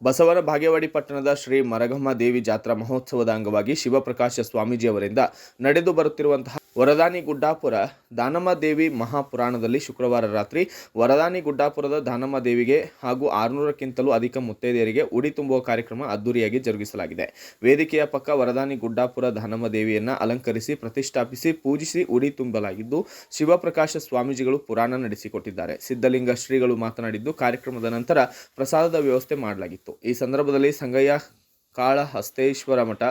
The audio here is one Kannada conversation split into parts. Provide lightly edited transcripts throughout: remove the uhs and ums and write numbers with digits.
ಬಸವನ ಬಾಗೇವಾಡಿ ಪಟ್ಟಣದ ಶ್ರೀ ಮರಗಮ್ಮ ದೇವಿ ಜಾತ್ರಾ ಮಹೋತ್ಸವದ ಅಂಗವಾಗಿ ಶಿವಪ್ರಕಾಶ ಸ್ವಾಮೀಜಿ ಅವರಿಂದ ನಡೆದು ಬರುತ್ತಿರುವಂತಹ ವರದಾನಿ ಗುಡ್ಡಾಪುರ ದಾನಮ್ಮ ದೇವಿ ಮಹಾಪುರಾಣದಲ್ಲಿ ಶುಕ್ರವಾರ ರಾತ್ರಿ ವರದಾನಿ ಗುಡ್ಡಾಪುರದ ದಾನಮ್ಮ ದೇವಿಗೆ ಹಾಗೂ 600ಕ್ಕಿಂತಲೂ ಅಧಿಕ ಮುತ್ತೈದೆಯರಿಗೆ ಉಡಿ ತುಂಬುವ ಕಾರ್ಯಕ್ರಮ ಅದ್ದೂರಿಯಾಗಿ ಜರುಗಿಸಲಾಗಿದೆ. ವೇದಿಕೆಯ ಪಕ್ಕ ವರದಾನಿ ಗುಡ್ಡಾಪುರ ದಾನಮ್ಮ ದೇವಿಯನ್ನು ಅಲಂಕರಿಸಿ ಪ್ರತಿಷ್ಠಾಪಿಸಿ ಪೂಜಿಸಿ ಉಡಿ ತುಂಬಲಾಗಿದ್ದು, ಶಿವಪ್ರಕಾಶ ಸ್ವಾಮೀಜಿಗಳು ಪುರಾಣ ನಡೆಸಿಕೊಟ್ಟಿದ್ದಾರೆ. ಸಿದ್ಧಲಿಂಗ ಶ್ರೀಗಳು ಮಾತನಾಡಿದ್ದು, ಕಾರ್ಯಕ್ರಮದ ನಂತರ ಪ್ರಸಾದದ ವ್ಯವಸ್ಥೆ ಮಾಡಲಾಗಿತ್ತು. ಈ ಸಂದರ್ಭದಲ್ಲಿ ಸಂಗಯ್ಯ ಕಾಳಹಸ್ತೇಶ್ವರ ಮಠ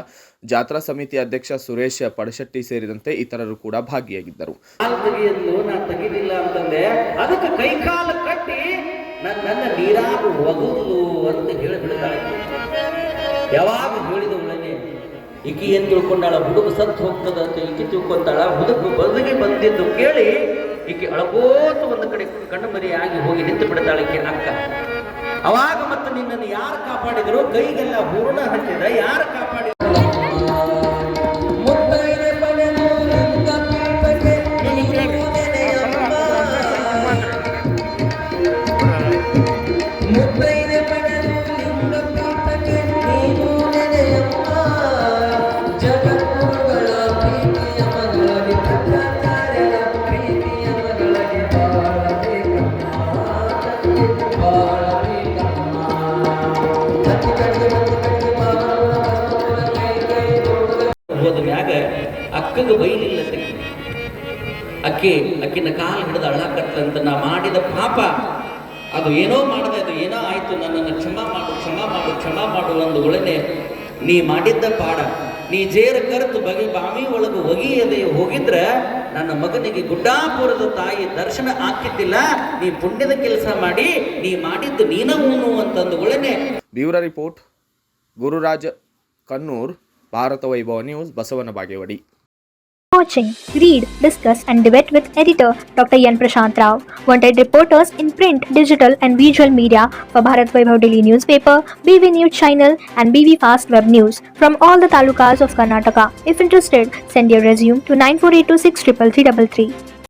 ಜಾತ್ರಾ ಸಮಿತಿ ಅಧ್ಯಕ್ಷ ಸುರೇಶ್ ಪಡಶೆಟ್ಟಿ ಸೇರಿದಂತೆ ಇತರರು ಕೂಡ ಭಾಗಿಯಾಗಿದ್ದರು. ತೆಗಿಲಿಲ್ಲ ಅಂತಂದೆ, ಅದಕ್ಕೆ ಕೈಕಾಲ ಕಟ್ಟಿ ನನ್ನ ನೀರಾಗ ಒಗುದು ಅಂತ ಹೇಳಿಬಿಡ್ತಾಳೆ. ಯಾವಾಗ ಹೇಳಿದ ಒಳಗೆ ಈಕಿ ಏನ್ ತಿಳ್ಕೊಂಡಾಳ, ಹುಡುಗ ಸತ್ತು ಹೋಗ್ತದ ಅಂತ ಈಕಿ ತಿಳ್ಕೊಂಡಾಳ. ಹುಡುಗ ಬದುಗೆ ಬಂದಿದ್ದು ಕೇಳಿ ಈಕಿ ಅಳಗೋತು ಒಂದು ಕಡೆ ಕಣ್ಣು ಮರಿಯಾಗಿ ಹೋಗಿ ನಿಂತು ಬಿಡ್ತಾಳೆ ಈಕೆ ಅಕ್ಕ. ಅವಾಗ ಮತ್ತೆ ನಿನ್ನನ್ನು ಯಾರು ಕಾಪಾಡಿದ್ರು? ಕೈಗೆಲ್ಲ ಹೂರ್ಣ ಹಚ್ಚಿದ ಯಾರು ಕಾಪಾಡಿದ್ರು? ಅಕ್ಕಗೆ ಬೈಲಿಲ್ಲ, ಅಕ್ಕಿನ ಕಾಲು ಹಿಡಿದು ಅಳಕತ್ತಂತ, ನಾ ಮಾಡಿದ ಪಾಪ ಅದು ಏನೋ ಮಾಡದೆ, ಅದು ಏನೋ ಆಯ್ತು, ನನ್ನನ್ನು ಕ್ಷಮಾ ಮಾಡು ಒಂದು ಒಳನೆ ನೀ ಮಾಡಿದ್ದ ಪಾಡ, ನೀ ಜೇರ ಕರೆತು ಬಾವಿ ಒಳಗೆ ಒಗಿಯದೆ ಹೋಗಿದ್ರೆ ನನ್ನ ಮಗನಿಗೆ ಗುಡ್ಡಾಪುರದ ತಾಯಿ ದರ್ಶನ ಆಗ್ತಿದ್ದಿಲ್ಲ. ನೀ ಪುಣ್ಯದ ಕೆಲಸ ಮಾಡಿ ನೀ ಮಾಡಿದ್ದು ನೀನ ಉಣ್ಣು ಅಂತಂದು ಒಳನೆ. ಬ್ಯೂರೋ ರಿಪೋರ್ಟ್, ಗುರುರಾಜ್ ಕನ್ನೂರ್, ಭಾರತ ವೈಭವ news, Basavana Bagewadi. Watching, read, discuss and debate with editor Dr. Yan Prashant Rao. Wanted reporters in print, digital and visual media for Bharat Vaibhav Daily Newspaper, BV News Channel and BV Fast Web News from all the talukas of Karnataka. If interested, send your resume to 9482633333.